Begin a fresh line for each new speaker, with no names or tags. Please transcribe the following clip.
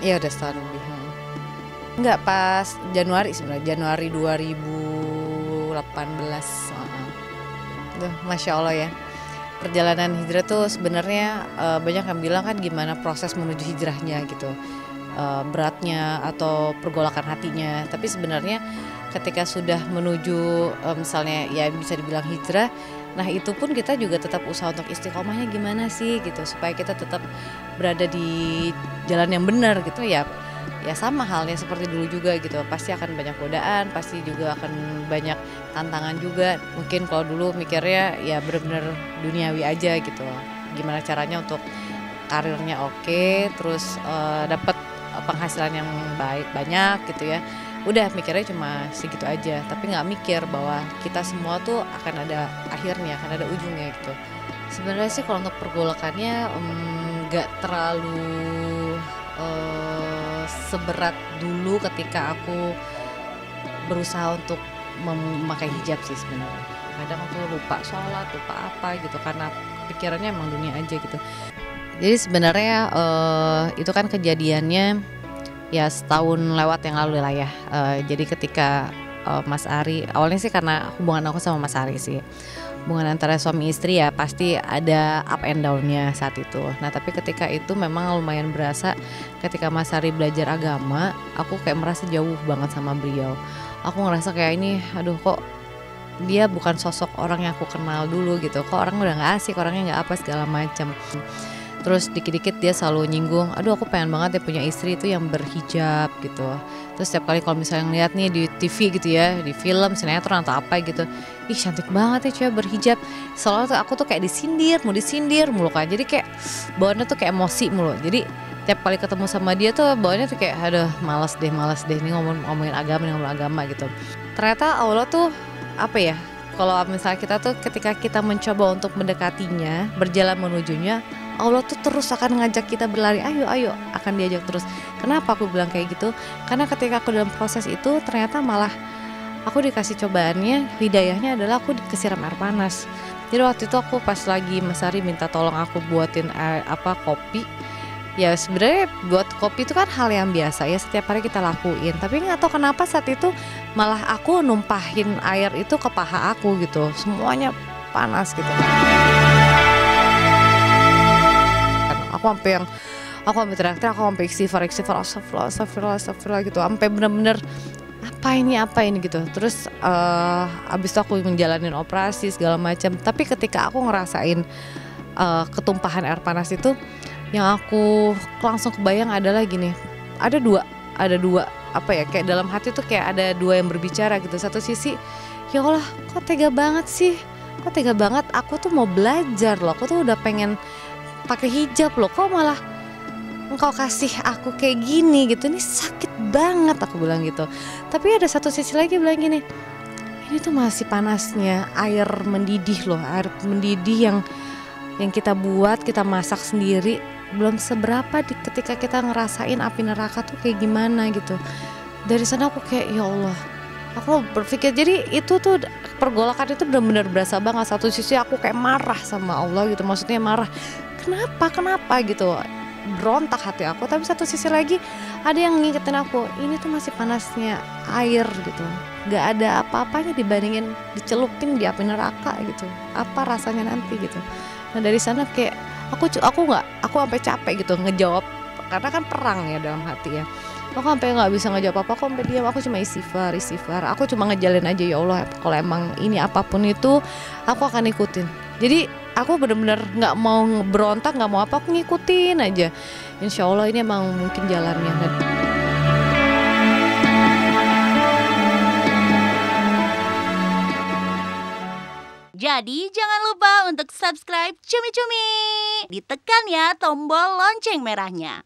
Iya udah setahun lebih. Enggak, pas Januari sebenarnya, Januari 2018. Heeh. Duh, Masya Allah ya. Perjalanan hijrah tuh sebenarnya banyak yang bilang kan gimana proses menuju hijrahnya gitu. Beratnya atau pergolakan hatinya. Tapi sebenarnya ketika sudah menuju misalnya ya bisa dibilang hijrah, nah itu pun kita juga tetap usaha untuk istiqomahnya gimana sih gitu supaya kita tetap berada di jalan yang benar gitu ya. Ya sama halnya seperti dulu juga gitu, pasti akan banyak godaan, pasti juga akan banyak tantangan juga. Mungkin kalau dulu mikirnya ya benar-benar duniawi aja gitu, gimana caranya untuk karirnya oke, terus dapat penghasilan yang baik banyak gitu ya. Udah mikirnya cuma segitu aja, tapi nggak mikir bahwa kita semua tuh akan ada akhirnya, akan ada ujungnya gitu. Sebenarnya sih kalau untuk pergolakannya nggak terlalu seberat dulu ketika aku berusaha untuk memakai hijab sih sebenarnya. Kadang aku lupa sholat, lupa apa gitu karena pikirannya emang dunia aja gitu. Jadi sebenarnya itu kan kejadiannya ya setahun lewat yang lalu lah ya. Jadi ketika Mas Ari, awalnya sih karena hubungan aku sama Mas Ari sih. Hubungan antara suami istri ya pasti ada up and down-nya saat itu. Nah tapi ketika itu memang lumayan berasa ketika Mas Ari belajar agama, aku kayak merasa jauh banget sama beliau. Aku ngerasa kayak ini, aduh kok dia bukan sosok orang yang aku kenal dulu gitu. Kok orang udah gak asik, orangnya gak apa segala macam. Terus dikit-dikit dia selalu nyinggung, aduh aku pengen banget ya punya istri itu yang berhijab gitu. Terus setiap kali kalau misalnya ngeliat nih di TV gitu ya, di film, sinetron atau apa gitu, ih cantik banget ya cewek berhijab. Soalnya tuh aku tuh kayak disindir mulu kan. Jadi kayak bawaannya tuh kayak emosi mulu. Jadi tiap kali ketemu sama dia tuh bawaannya tuh kayak aduh malas deh ini ngomongin agama gitu. Ternyata Allah tuh apa ya, kalau misalnya kita tuh ketika kita mencoba untuk mendekatinya, berjalan menujunya, Allah tuh terus akan ngajak kita berlari, ayo akan diajak terus. Kenapa aku bilang kayak gitu? Karena ketika aku dalam proses itu ternyata malah aku dikasih cobaannya, hidayahnya adalah aku kesiram air panas. Jadi waktu itu aku pas lagi Mas Ari minta tolong aku buatin kopi. Ya sebenarnya buat kopi itu kan hal yang biasa ya setiap hari kita lakuin. Tapi nggak tahu kenapa saat itu malah aku numpahin air itu ke paha aku gitu. Semuanya panas gitu. Aku sampai teriak-teriak, aku sampai istighfar, astagfirullah gitu, sampai bener-bener apa ini gitu. Terus abis itu aku menjalanin operasi segala macam. Tapi ketika aku ngerasain ketumpahan air panas itu, yang aku langsung kebayang adalah gini, ada dua apa ya, kayak dalam hati tuh kayak ada dua yang berbicara gitu. Satu sisi, ya Allah kok tega banget sih, aku tuh mau belajar loh, aku tuh udah pengen pakai hijab loh, kok malah engkau kasih aku kayak gini gitu, ini sakit banget aku bilang gitu. Tapi ada satu sisi lagi bilang gini, ini tuh masih panasnya air mendidih loh, air mendidih yang kita buat, kita masak sendiri, belum seberapa ketika kita ngerasain api neraka tuh kayak gimana gitu. Dari sana aku kayak ya Allah, aku berpikir, jadi itu tuh pergolakan itu benar-benar berasa banget. Satu sisi aku kayak marah sama Allah gitu, maksudnya marah, kenapa gitu, berontak hati aku. Tapi satu sisi lagi ada yang ngingetin aku, ini tuh masih panasnya air gitu, gak ada apa-apanya dibandingin dicelupin di api neraka gitu, apa rasanya nanti gitu. Nah dari sana kayak aku sampai capek gitu ngejawab, karena kan perang ya dalam hati ya. Aku sampai nggak bisa ngejawab apa, aku sampai diam, aku cuma istighfar. Aku cuma ngejalin aja, ya Allah kalau emang ini apapun itu aku akan ikutin. Jadi aku benar-benar nggak mau berontak, nggak mau apa, aku ngikutin aja. Insya Allah ini emang mungkin jalannya.
Jadi jangan lupa untuk subscribe Cumi Cumi. Ditekan ya tombol lonceng merahnya.